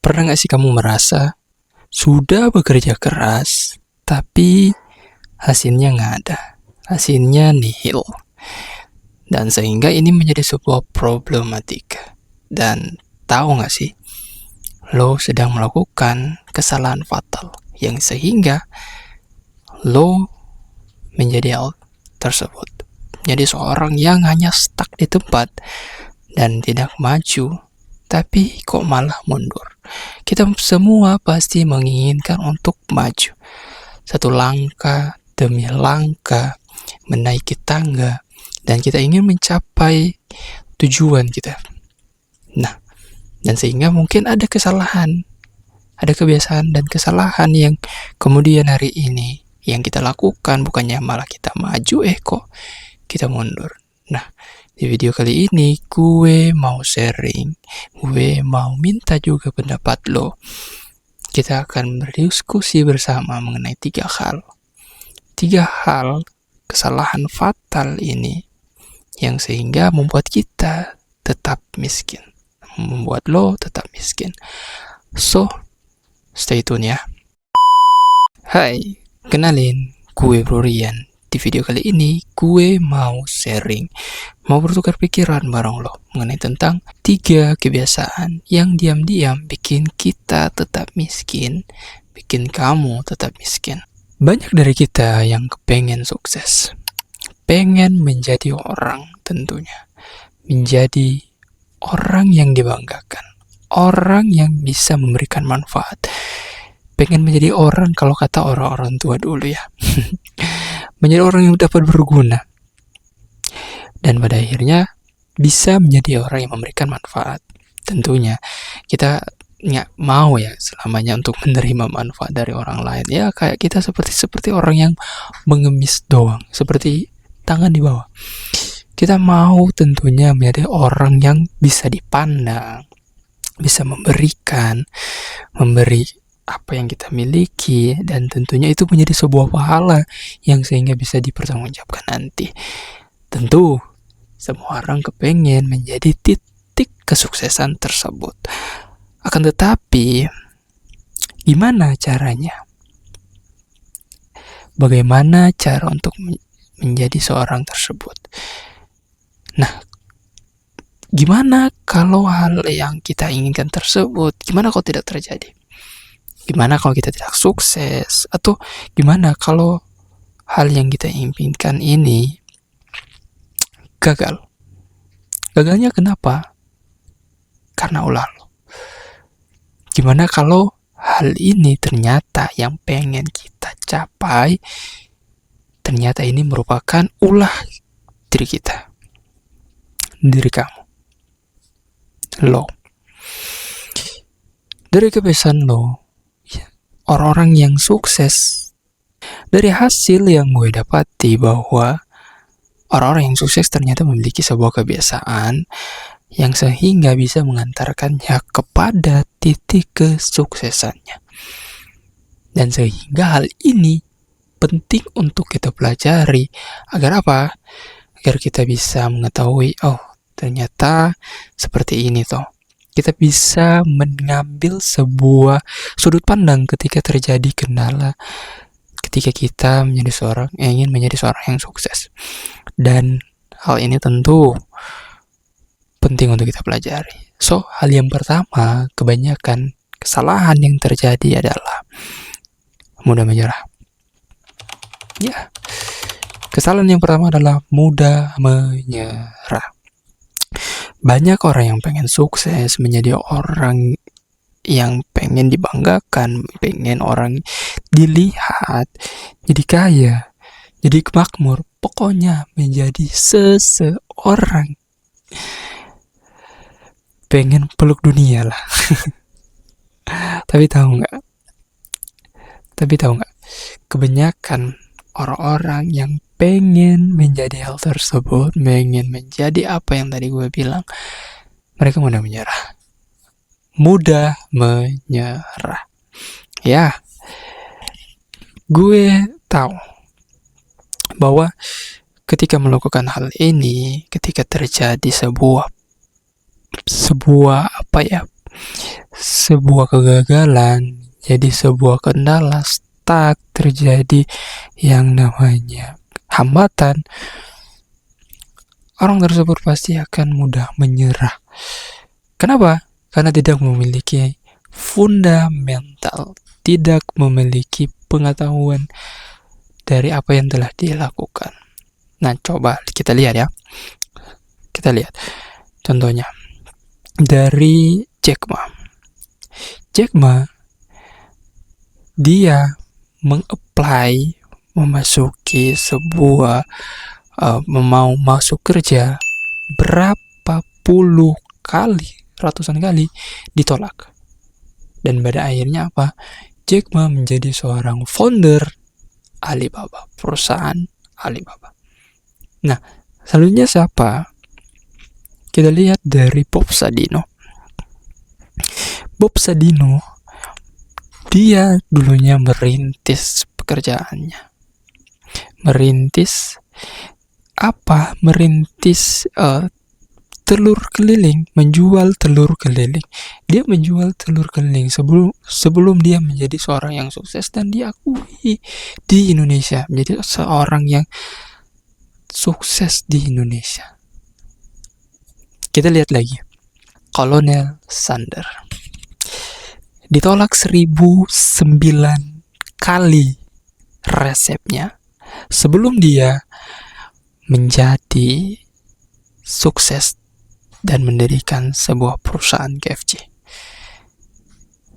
Pernah gak sih kamu merasa sudah bekerja keras, tapi hasilnya nggak ada, hasilnya nihil, dan sehingga ini menjadi sebuah problematika. Dan tahu gak sih, lo sedang melakukan kesalahan fatal yang sehingga lo menjadi hal tersebut, jadi seorang yang hanya stuck di tempat dan tidak maju, tapi kok malah mundur. Kita semua pasti menginginkan untuk maju, satu langkah demi langkah menaiki tangga, dan kita ingin mencapai tujuan kita. Nah, dan sehingga mungkin ada kesalahan, ada kebiasaan dan kesalahan yang kemudian hari ini yang kita lakukan, bukannya malah kita maju, kok kita mundur. Nah, di video kali ini gue mau sharing, gue mau minta juga pendapat lo. Kita akan berdiskusi bersama mengenai tiga hal kesalahan fatal ini yang sehingga membuat kita tetap miskin, membuat lo tetap miskin. So, stay tune ya. Hai, kenalin, gue Bro Rian. Di video kali ini gue mau sharing, mau bertukar pikiran bareng lo mengenai tentang 3 kebiasaan yang diam-diam bikin kita tetap miskin, bikin kamu tetap miskin. Banyak dari kita yang kepengen sukses, pengen menjadi orang, tentunya menjadi orang yang dibanggakan, orang yang bisa memberikan manfaat, pengen menjadi orang, kalau kata orang-orang tua dulu ya, menjadi orang yang dapat berguna, dan pada akhirnya bisa menjadi orang yang memberikan manfaat. Tentunya kita nggak mau ya selamanya untuk menerima manfaat dari orang lain, ya kayak kita seperti orang yang mengemis doang, seperti tangan di bawah. Kita mau tentunya menjadi orang yang bisa dipandang, bisa memberi apa yang kita miliki, dan tentunya itu menjadi sebuah pahala yang sehingga bisa dipertanggungjawabkan nanti. Tentu semua orang kepengen menjadi titik kesuksesan tersebut. Akan tetapi gimana caranya? Bagaimana cara untuk menjadi seorang tersebut? Nah, gimana kalau hal yang kita inginkan tersebut, gimana kalau tidak terjadi? Gimana kalau kita tidak sukses? Atau gimana kalau hal yang kita impikan ini gagal? Gagalnya kenapa? Karena ulah lo. Gimana kalau hal ini ternyata yang pengen kita capai, ternyata ini merupakan ulah diri kita, diri kamu, lo. Dari kebiasaan lo, orang-orang yang sukses, dari hasil yang gue dapati bahwa orang-orang yang sukses ternyata memiliki sebuah kebiasaan yang sehingga bisa mengantarkannya kepada titik kesuksesannya. Dan sehingga hal ini penting untuk kita pelajari. Agar apa? Agar kita bisa mengetahui, oh ternyata seperti ini toh. Kita bisa mengambil sebuah sudut pandang ketika terjadi kendala, ketika kita ingin menjadi seorang yang sukses. Dan hal ini tentu penting untuk kita pelajari. So, hal yang pertama, kebanyakan kesalahan yang terjadi adalah mudah menyerah. Ya, kesalahan yang pertama adalah mudah menyerah. Banyak orang yang pengen sukses, menjadi orang yang pengen dibanggakan, pengen orang dilihat, jadi kaya, jadi makmur, pokoknya menjadi seseorang, pengen peluk dunia lah. Tapi tahu nggak? Kebanyakan orang-orang yang pengen menjadi hal tersebut, pengen menjadi apa yang tadi gue bilang, mereka mudah menyerah. Ya, gue tahu bahwa ketika melakukan hal ini, ketika terjadi sebuah sebuah kegagalan, jadi sebuah kendala, stuck, terjadi yang namanya hambatan, orang tersebut pasti akan mudah menyerah. Kenapa? Karena tidak memiliki fundamental, tidak memiliki pengetahuan dari apa yang telah dilakukan. Nah, coba kita lihat ya. Kita lihat contohnya dari Jack Ma. Jack Ma, dia mengapply, memasuki sebuah mau masuk kerja berapa puluh kali, ratusan kali ditolak. Dan pada akhirnya apa? Jack Ma menjadi seorang founder Alibaba, perusahaan Alibaba. Nah, selanjutnya siapa? Kita lihat dari Bob Sadino. Bob Sadino, dia dulunya merintis pekerjaannya. Merintis apa? Merintis telur keliling, menjual telur keliling. Dia menjual telur keliling sebelum dia menjadi seorang yang sukses dan diakui di Indonesia, menjadi seorang yang sukses di Indonesia. Kita lihat lagi, Kolonel Sander. Ditolak 1009 kali resepnya sebelum dia menjadi sukses dan mendirikan sebuah perusahaan KFC.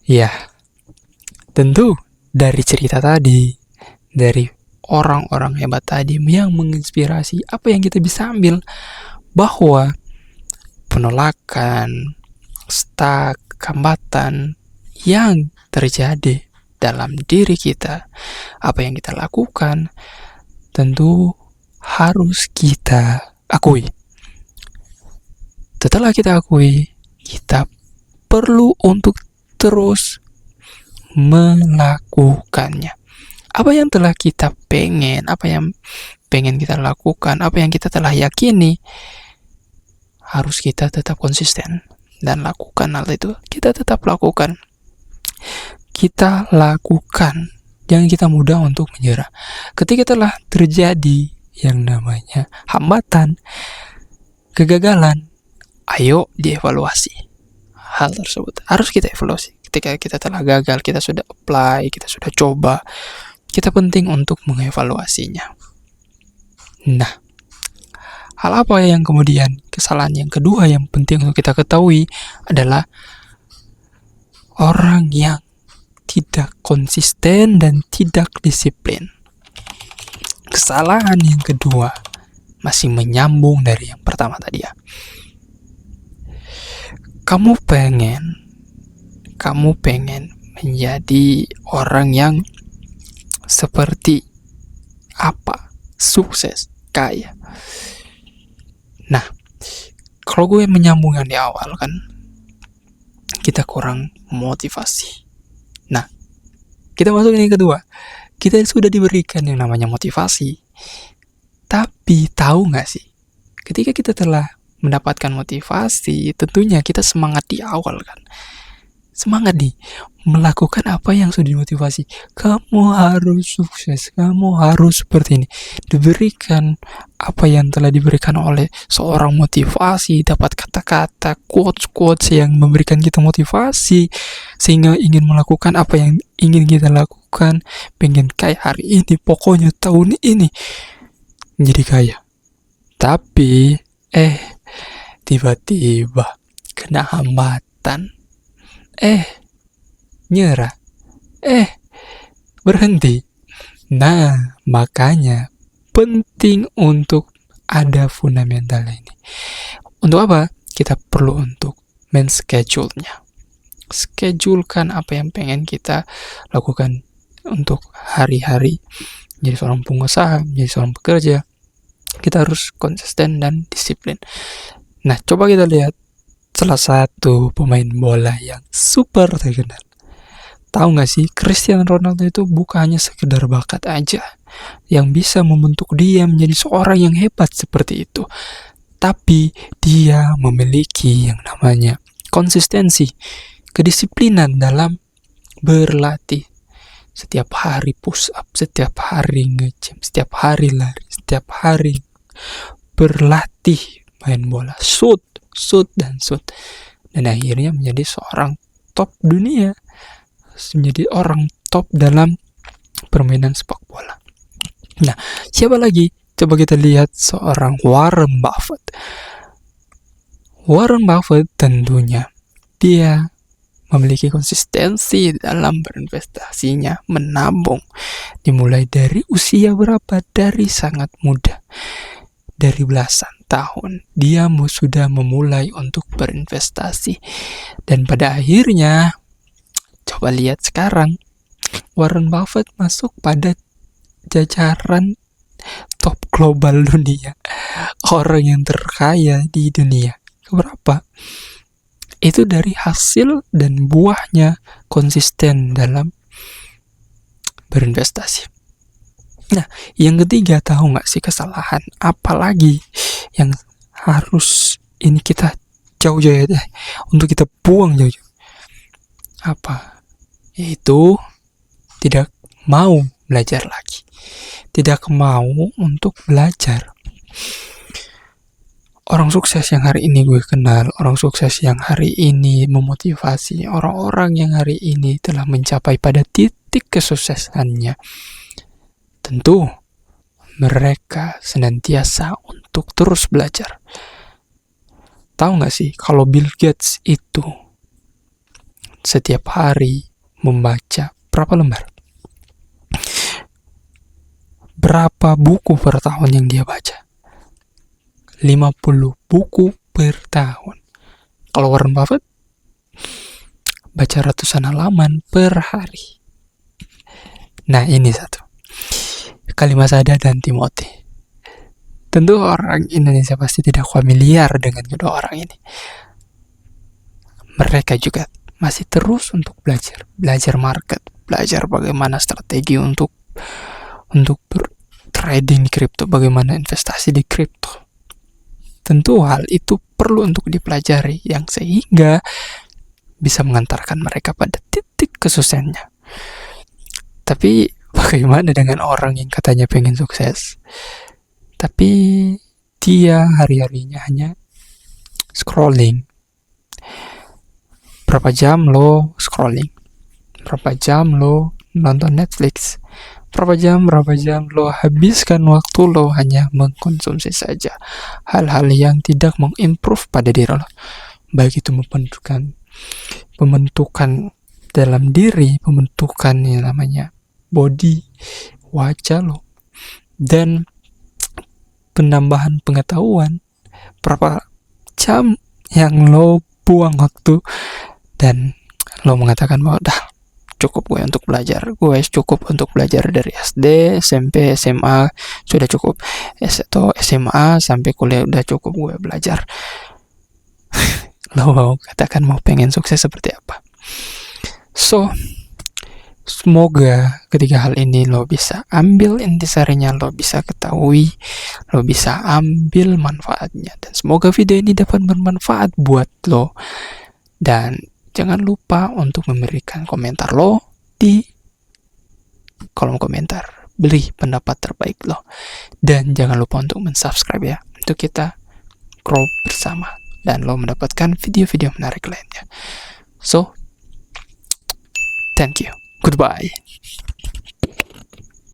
Ya, tentu dari cerita tadi, dari orang-orang hebat tadi yang menginspirasi, apa yang kita bisa ambil? Bahwa penolakan, stuck, hambatan yang terjadi dalam diri kita, apa yang kita lakukan, tentu harus kita akui. Setelah kita akui, kita perlu untuk terus melakukannya. Apa yang telah kita pengen, apa yang pengen kita lakukan, apa yang kita telah yakini, harus kita tetap konsisten dan lakukan hal itu. Kita tetap lakukan. Kita lakukan. Jangan kita mudah untuk menyerah. Ketika telah terjadi yang namanya hambatan, kegagalan, ayo dievaluasi. Hal tersebut harus kita evaluasi. Ketika kita telah gagal, kita sudah apply, kita sudah coba, kita penting untuk mengevaluasinya. Nah, hal apa yang kemudian kesalahan yang kedua yang penting untuk kita ketahui adalah orang yang tidak konsisten dan tidak disiplin. Kesalahan yang kedua masih menyambung dari yang pertama tadi ya. Kamu pengen menjadi orang yang seperti apa? Sukses, kaya. Nah, kalau gue menyambungkan di awal kan, kita kurang motivasi. Nah, kita masuk yang kedua. Kita sudah diberikan yang namanya motivasi. Tapi tahu gak sih, ketika kita telah mendapatkan motivasi, tentunya kita semangat di awal kan. Semangat nih, melakukan apa yang sudah dimotivasi. Kamu harus sukses, kamu harus seperti ini. Diberikan apa yang telah diberikan oleh seorang motivasi, dapat kata-kata, quotes-quotes yang memberikan kita motivasi, sehingga ingin melakukan apa yang ingin kita lakukan. Pengen kaya hari ini, pokoknya tahun ini jadi kaya. Tapi, tiba-tiba kena hambatan. Nyerah. Berhenti. Nah, makanya penting untuk ada fundamental ini. Untuk apa? Kita perlu untuk men-schedule-nya. Schedulekan apa yang pengen kita lakukan untuk hari-hari. Jadi seorang pengusaha, jadi seorang pekerja, kita harus konsisten dan disiplin. Nah, coba kita lihat salah satu pemain bola yang super terkenal. Tahu gak sih, Cristiano Ronaldo itu bukan hanya sekedar bakat aja yang bisa membentuk dia menjadi seorang yang hebat seperti itu, tapi dia memiliki yang namanya konsistensi, kedisiplinan dalam berlatih. Setiap hari push up, setiap hari nge-gym, setiap hari lari, setiap hari berlatih main bola, shoot, dan shoot. Dan akhirnya menjadi seorang top dunia, menjadi orang top dalam permainan sepak bola. Nah, siapa lagi? Coba kita lihat seorang Warren Buffett. Warren Buffett tentunya dia memiliki konsistensi dalam berinvestasinya, menabung. Dimulai dari usia berapa? Dari sangat muda. Dari belasan tahun dia sudah memulai untuk berinvestasi. Dan pada akhirnya, coba lihat sekarang, Warren Buffett masuk pada jajaran top global dunia, orang yang terkaya di dunia. Berapa? Itu dari hasil dan buahnya konsisten dalam berinvestasi. Nah, yang ketiga, tahu nggak sih kesalahan apalagi yang harus ini kita jauh-jauh deh, untuk kita buang jauh-jauh? Apa? Yaitu tidak mau belajar lagi, tidak mau untuk belajar. Orang sukses yang hari ini gue kenal, orang sukses yang hari ini memotivasi, orang-orang yang hari ini telah mencapai pada titik kesuksesannya, tentu mereka senantiasa untuk terus belajar. Tahu nggak sih kalau Bill Gates itu setiap hari membaca berapa lembar? Berapa buku per tahun yang dia baca? 50 buku per tahun. Kalau Warren Buffett baca ratusan halaman per hari. Nah, ini satu. Kalimazada dan Timothy. Tentu orang Indonesia pasti tidak familiar dengan kedua orang ini. Mereka juga masih terus untuk belajar market, belajar bagaimana strategi untuk trading di kripto, bagaimana investasi di kripto. Tentu hal itu perlu untuk dipelajari, yang sehingga bisa mengantarkan mereka pada titik kesuksesannya. Tapi bagaimana dengan orang yang katanya pengen sukses, tapi dia hari-harinya hanya scrolling? Berapa jam lo scrolling? Berapa jam lo nonton Netflix? Berapa jam lo habiskan waktu lo hanya mengkonsumsi saja hal-hal yang tidak mengimprove pada diri lo, baik itu pembentukan dalam diri, pembentukan yang namanya body, wajah lo, dan penambahan pengetahuan. Berapa jam yang lo buang waktu dan lo mengatakan bahwa dah cukup gue untuk belajar, gue cukup untuk belajar dari SD, SMP, SMA sudah cukup, atau SMA sampai kuliah udah cukup gue belajar. Lo mau katakan mau pengen sukses seperti apa? So, semoga ketiga hal ini lo bisa ambil intisarinya, lo bisa ketahui, lo bisa ambil manfaatnya, dan semoga video ini dapat bermanfaat buat lo. Dan jangan lupa untuk memberikan komentar lo di kolom komentar, beri pendapat terbaik lo, dan jangan lupa untuk mensubscribe ya, untuk kita grow bersama dan lo mendapatkan video-video menarik lainnya. So, thank you, goodbye.